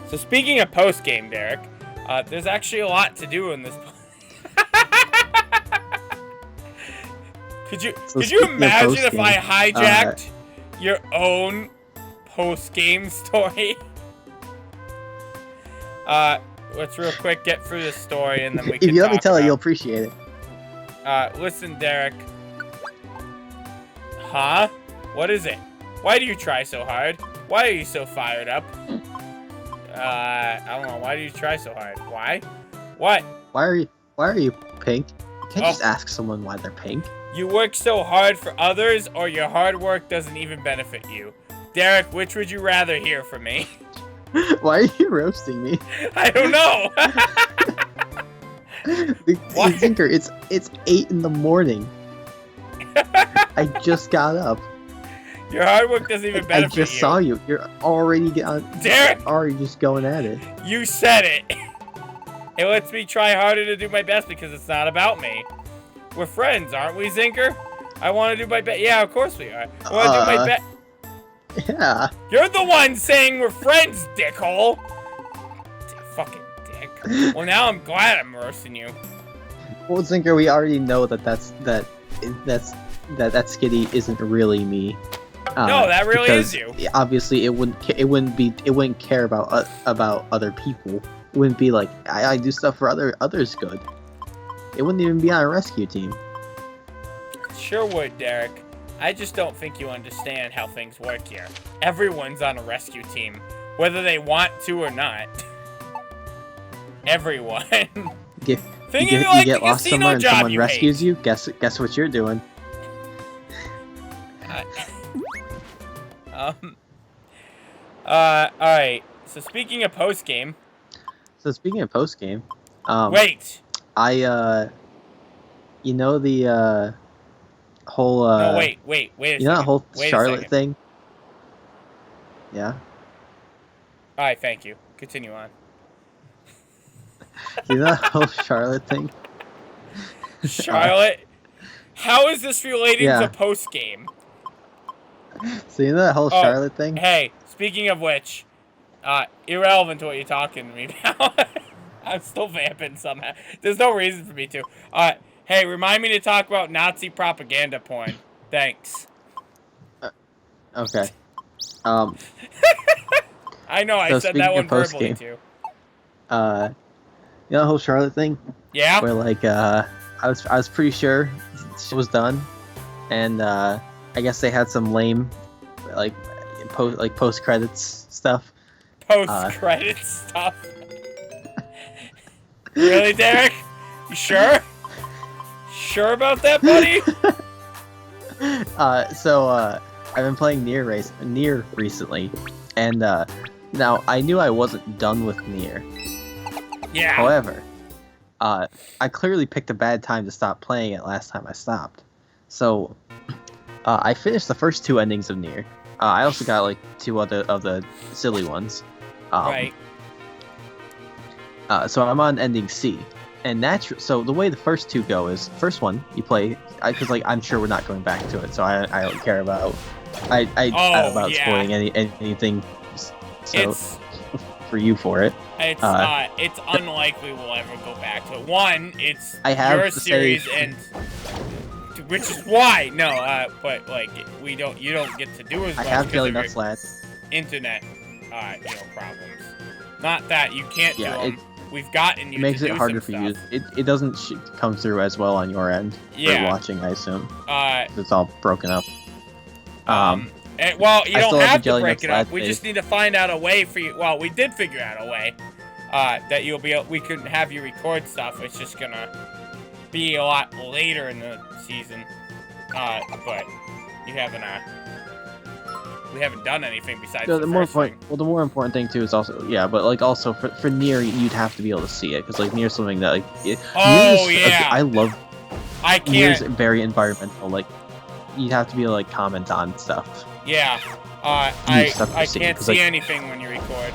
So speaking of post-game, Derek, there's actually a lot to do in this. Could you imagine if I hijacked your own post-game story? Let's real quick get through this story and then we can If you let me tell it, you'll appreciate it. Listen, Derek. Huh? What is it? Why do you try so hard? Why are you so fired up? I don't know. Why do you try so hard? Why? What? Why are you pink? You can't just ask someone why they're pink. You work so hard for others, or your hard work doesn't even benefit you. Derek, which would you rather hear from me? Why are you roasting me? I don't know. Zinker, it's 8 in the morning. I just got up. Your hard work doesn't even benefit you. I just saw you. You're already Derek! already just going at it. You said it. It lets me try harder to do my best because it's not about me. We're friends, aren't we, Zinker? I want to do my best. Yeah, of course we are. I want to do my best. Yeah. You're the one saying we're friends, dickhole. Fucking dick. Well, now I'm glad I'm roasting you. Well, Zinker, we already know that Skitty isn't really me. No, that really is you. Obviously, it wouldn't care about other people. It wouldn't be like I do stuff for others good. It wouldn't even be on a rescue team. Sure would, Derek. I just don't think you understand how things work here. Everyone's on a rescue team, whether they want to or not. Everyone. You Think get like the lost casino somewhere and job someone you rescues hate. you. Guess what you're doing. Alright. So speaking of post-game. Wait! You know the, whole, No, wait a second. You know that whole Wait Charlotte thing? Yeah? Alright, thank you. Continue on. You know that whole Charlotte thing? Charlotte? How is this relating Yeah. to post-game? So you know that whole Charlotte thing? Hey, speaking of which, irrelevant to what you're talking to me about. I'm still vamping somehow. There's no reason for me to. Hey, remind me to talk about Nazi propaganda porn. Thanks. Okay. I know, I said that one verbally too. You know the whole Charlotte thing? Yeah? Where like I was pretty sure it was done, and I guess they had some lame post credits stuff. Post credits stuff. Really, Derek? You sure? Sure about that, buddy? I've been playing Nier recently, and now I knew I wasn't done with Nier. Yeah. However, I clearly picked a bad time to stop playing it last time I stopped. So, I finished the first 2 endings of Nier. I also got like 2 other of the silly ones. Right. So I'm on ending C, and so the way the first 2 go is first one you play because like I'm sure we're not going back to it, so I don't care about spoiling anything. So for you for it. It's unlikely we'll ever go back to it. One, it's your series, and which is why but like you don't get to do as much. I have Jelly Nuts Lad. Internet, problems. Not that you can't do them. We've gotten you. It makes to it do harder some for stuff. you. It doesn't come through as well on your end. Yeah. For watching, I assume. It's all broken up. Well, you don't have to break it up. We phase. just need to find out a way for you. Well, we did figure out a way that we could have you record stuff. It's just gonna be a lot later in the season. But you haven't. We haven't done anything besides the more important. Well, the more important thing too is also also for Nier, you'd have to be able to see it because like Nier's something that like. I love. I can't. Nier's very environmental. Like, you'd have to be able to like comment on stuff. Yeah. I can't see anything when you record.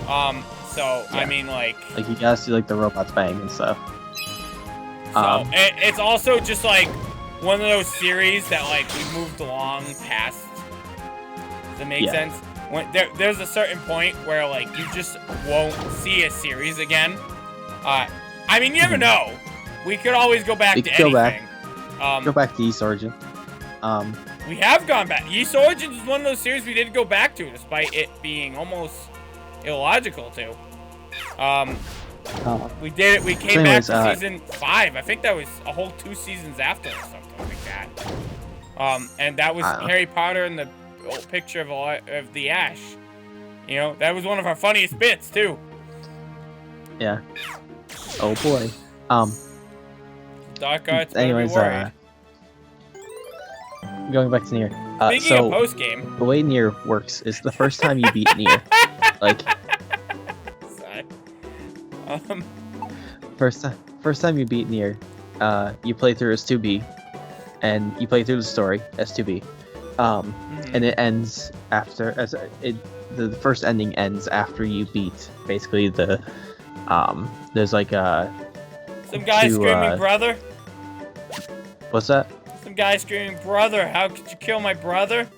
I mean, like you gotta see like the robots bang and stuff. So it's also just like one of those series that like we moved along past. Does that make sense? when there's a certain point where like you just won't see a series again. I mean, you never know. We could always go back to anything. Go back to East Origin. We have gone back. East Origins is one of those series we did go back to, despite it being almost illogical to. We did it. We came back to season 5. I think that was a whole 2 seasons after or something like that. And that was Harry Potter and the old picture of the Ash. You know, that was one of our funniest bits too. Yeah. Oh boy. Dark arts. Anyways, going back to Nier. Speaking of post-game, the way Nier works is the first time you beat Nier, like. Sorry. First time you beat Nier, you play through as 2B, and you play through the story as 2B, and it ends after the first ending ends after you beat basically the there's like some guy screaming brother. What's that? Some guy screaming brother. How could you kill my brother?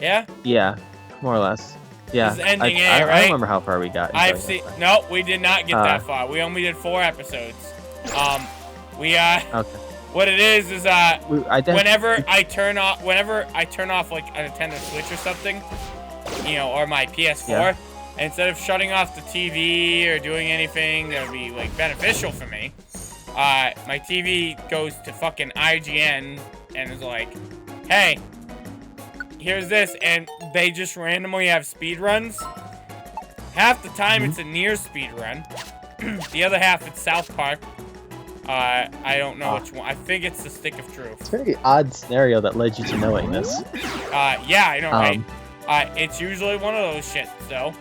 Yeah. Yeah, more or less. Yeah, this is ending I right? don't remember how far we got. I've seen. No, we did not get that far. We only did 4 episodes. Okay. What it is whenever I turn off like a Nintendo Switch or something, you know, or my PS4, instead of shutting off the TV or doing anything that would be like beneficial for me, my TV goes to fucking IGN and is like, hey, here's this, and they just randomly have speed runs. Half the time it's a Nier speed run. The other half it's South Park. I don't know which one. I think it's the Stick of Truth. It's a very odd scenario that led you to knowing this. Yeah, I know, right? It's usually one of those shits, though.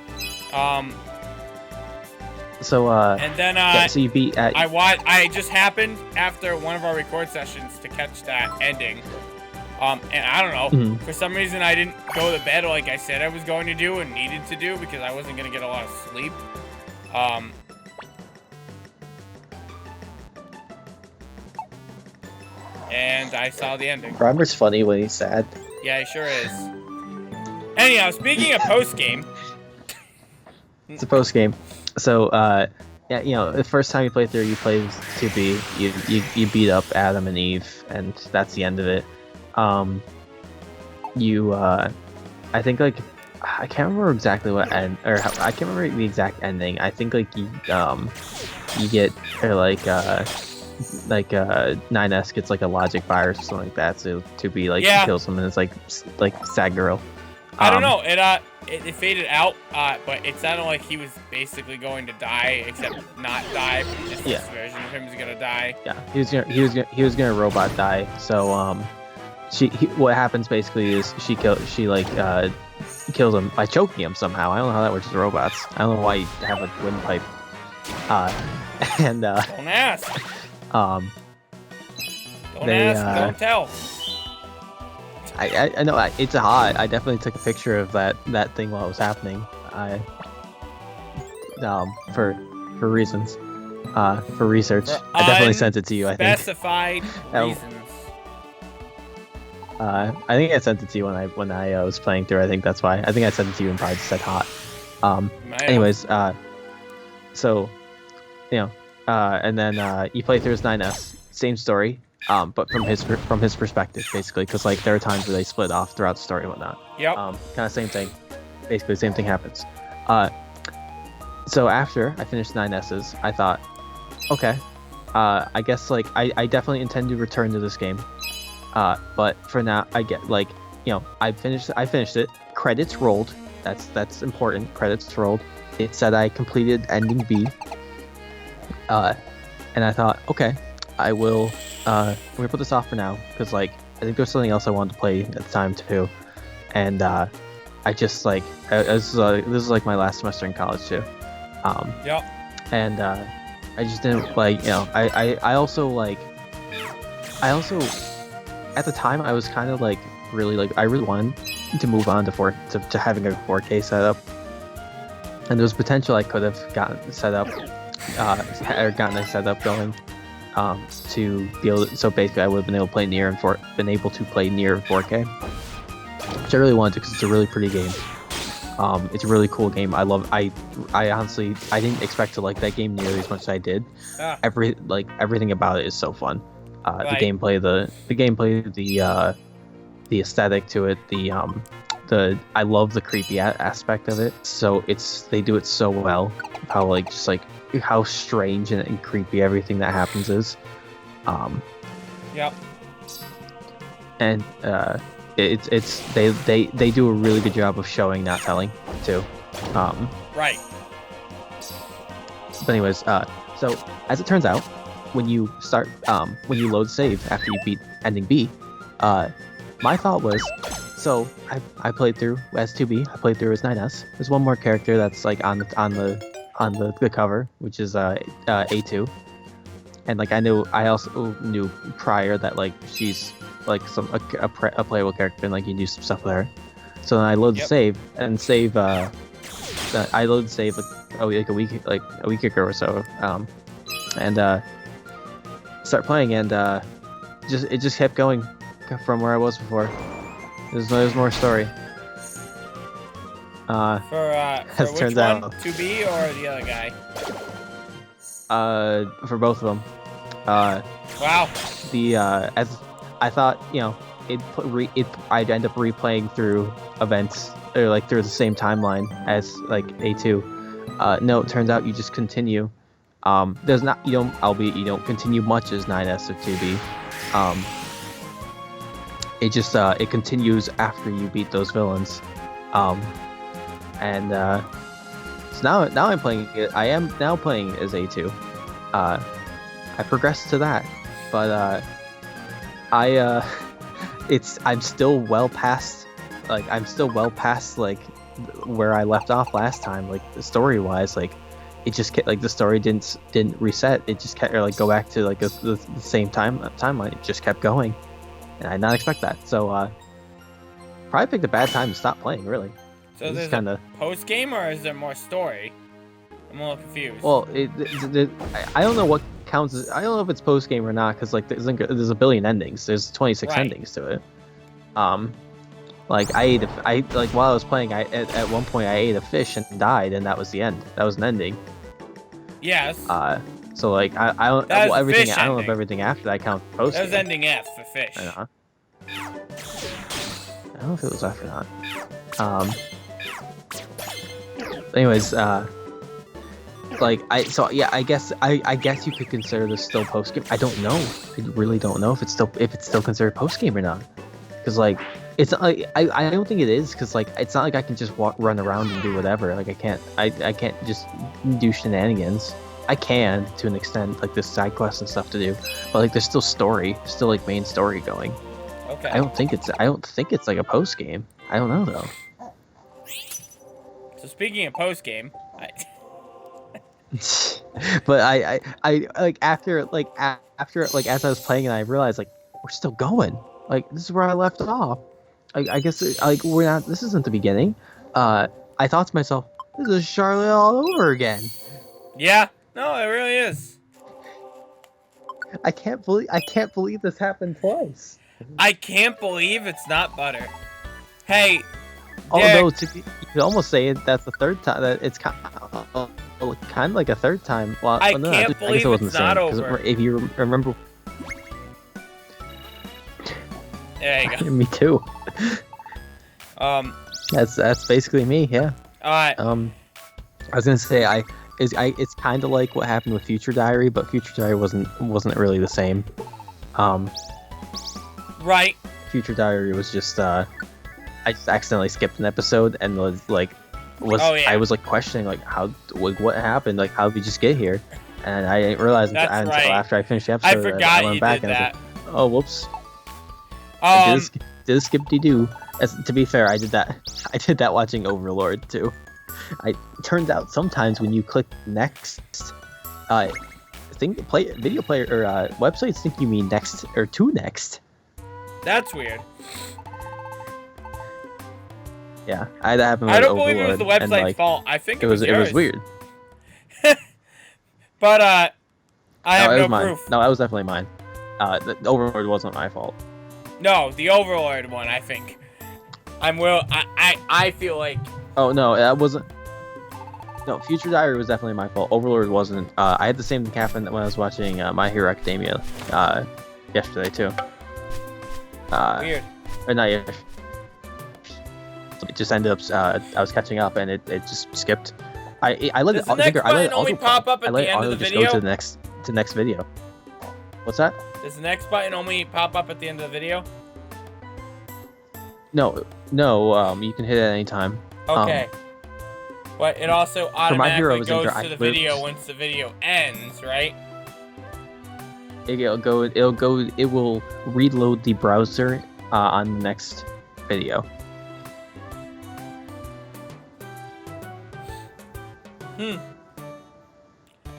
And then so you beat. I just happened after one of our record sessions to catch that ending. And I don't know, for some reason I didn't go to bed like I said I was going to do and needed to do because I wasn't gonna get a lot of sleep. And I saw the ending. Robert's funny when he's sad. Yeah, he sure is. Anyhow, speaking of post-game. It's a post-game. So, yeah, you know, the first time you play through, you play 2B, you beat up Adam and Eve, and that's the end of it. I think, like, I can't remember exactly what I can't remember the exact ending. I think, like, you get, or, like, 9S gets like a logic virus or something like that, so 2B like kills him and it's like sad girl. I don't know. It faded out, but it sounded like he was basically going to die, except not die. But just this version of him is gonna die. Yeah, he was gonna robot die. So what happens basically is she kills him by choking him somehow. I don't know how that works with robots. I don't know why you have a windpipe. Don't ask. Don't ask, don't tell. I know it's hot. I definitely took a picture of that thing while it was happening. For reasons, for research. I definitely sent it to you. I think specified reasons. I think I sent it to you when I was playing through. I think that's why. I think I sent it to you and probably just said hot. Anyways, so you know. And then you play through as 9S, same story, but from his perspective, basically, because like there are times where they split off throughout the story and whatnot. Yep. Kind of same thing. Basically, the same thing happens. So after I finished 9S's, I thought, okay, I guess like I definitely intend to return to this game, but for now I get like I finished it. Credits rolled. That's important. Credits rolled. It said I completed ending B. And I thought, okay, I will. We're gonna put this off for now because, like, I think there's something else I wanted to play at the time too, and I just like this is like my last semester in college too. Yep. And I just didn't like, I also at the time I was kind of like really like I really wanted to move on to having a 4K setup, and there was potential I could have gotten set up. Or gotten a setup going to be able to, so basically I would have been able to play Nier in 4K, which I really wanted to because it's a really pretty game. It's a really cool game. I honestly I didn't expect to like that game nearly as much as I did. Ah, Everything about it is so fun. Right. The gameplay, the aesthetic to it, I love the creepy aspect of it. So they do it so well. How strange and creepy everything that happens is. Yep. And they do a really good job of showing, not telling, too. Right. But anyways, so as it turns out, when you load save after you beat ending B, my thought was, so I played through as 2B. I played through as 9S. There's one more character that's like on the cover, which is A2. And like I also knew prior that like she's like a playable character and like you can do some stuff with her. So then I load save and save. I load save like a week ago or so. And start playing and it just kept going from where I was before. There's more story. For as which turns one? out. 2B or the other guy? For both of them. Wow. As I thought, I'd end up replaying through events or like through the same timeline as like A2. No, it turns out you just continue. There's not you don't continue much as 9S or 2B. It continues after you beat those villains. And so now I'm playing it. I am now playing as A2. I progressed to that, but I'm still well past like where I left off last time, like story wise. Like it just kept, like the story didn't reset. It just kept like go back to like the same timeline. It just kept going, and I did not expect that. So probably picked a bad time to stop playing. Really. So there's a post game, or is there more story? I'm a little confused. Well, I don't know what counts as, I don't know if it's post game or not, because like there's a billion endings. There's 26 endings to it. Like while I was playing, at one point I ate a fish and died, and that was the end. That was an ending. Yes. So like I don't know if everything after that counts post game. That was ending F for fish. I don't know if it was after that. Anyways, I guess you could consider this still post game. I don't know. I really don't know if it's still considered post game or not. Because like it's not like I don't think it is, because like it's not like I can just run around and do whatever. Like I can't just do shenanigans. I can to an extent, like there's side quests and stuff to do, but like there's still like main story going. Okay. I don't think it's like a post game. I don't know though. So speaking of post game, but I like after as I was playing and I realized like we're still going. Like this is where I left off. I guess we're not. This isn't the beginning. I thought to myself, this is Charlotte all over again. Yeah. No, it really is. I can't believe this happened twice. I can't believe it's not butter. Hey. Although you could almost say that's the third time that it's kind of like a third time. Well, I can't believe guess it wasn't it's not over. If you remember. There you go. Me too. That's basically me. Yeah. Alright. I was gonna say it's kind of like what happened with Future Diary, but Future Diary wasn't really the same. Right. Future Diary was just I just accidentally skipped an episode and I was like questioning like what happened, like how did we just get here, and I didn't realize until after I finished the episode. I forgot I went you back did and that. I was like, oh whoops. I did a skip-de-doo. To be fair, I did that watching Overlord too. It turns out sometimes when you click next, video player or websites think you mean next or to next. That's weird. Yeah, that happened with I don't Overlord, believe it was the website's and, like, fault. I think it was yours. It was weird. But I have no mine. proof. No, that was definitely mine. The Overlord wasn't my fault. No, the Overlord one, I think. I feel like Oh no, that wasn't. No, Future Diary was definitely my fault. Overlord wasn't. I had the same thing happen when I was watching My Hero Academia yesterday too. Weird. Or not yesterday. It just ended up. I was catching up and it just skipped. I let Does it. the next I let it button only autoplay. pop up I at let the it end of auto the just video? go to the next video. What's that? Does the next button only pop up at the end of the video? No. You can hit it at any time. Okay. But it also For My Hero automatically Zinker, goes to the video once the video ends, right? It'll go. It will reload the browser on the next video.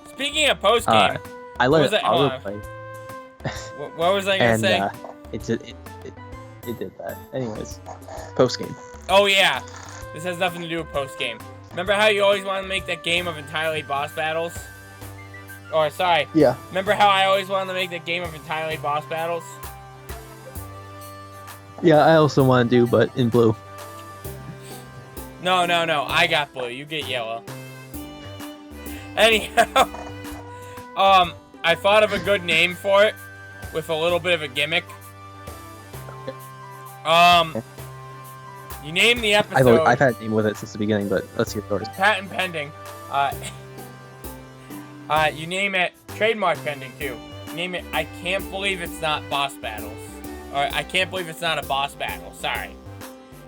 Speaking of postgame, I let was it that? Hold on. autoplay. What was I gonna say? It did that. Anyways, post game. Oh yeah, this has nothing to do with postgame. Remember how you always wanted to make that game of entirely boss battles? Or sorry. Yeah. Remember how I always wanted to make that game of entirely boss battles? Yeah, I also want to do, but in blue. No. I got blue. You get yellow. Anyhow, I thought of a good name for it with a little bit of a gimmick. You name the episode. I've had a name with it since the beginning, but let's hear yours. Patent pending. You name it trademark pending too. Name it. I can't believe it's not boss battles. Or I can't believe it's not a boss battle. Sorry.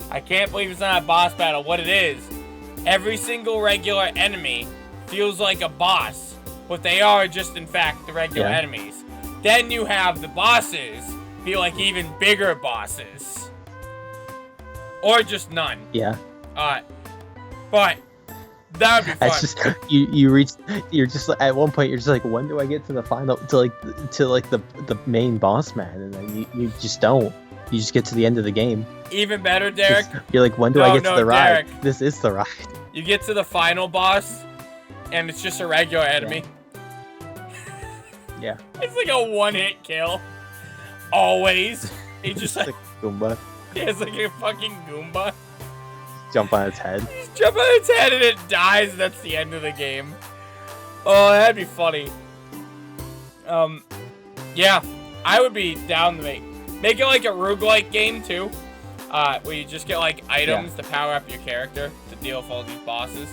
I can't believe it's not a boss battle. What it is, every single regular enemy feels like a boss, but they are just in fact the regular enemies. Then you have the bosses feel like even bigger bosses. Or just none. Yeah. But that would be fun. That's just you're just at one point you're just like, when do I get to the final to the main boss man, and then you just don't. You just get to the end of the game. Even better, Derek. You're like, when do I get to the ride? Derek. This is the ride. You get to the final boss, and it's just a regular enemy. Yeah. It's like a one-hit kill. Always. He just like Goomba. It's like a fucking Goomba. Jump on its head. Just jump on its head and it dies, and that's the end of the game. Oh, that'd be funny. Yeah, I would be down to make it like a roguelike game too, where you just get like items to power up your character to deal with all these bosses.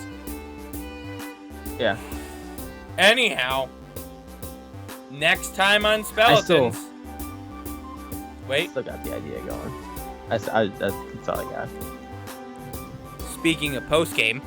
Yeah. Anyhow, next time on Speletons. Wait. Still got the idea going. That's all I got. Speaking of postgame,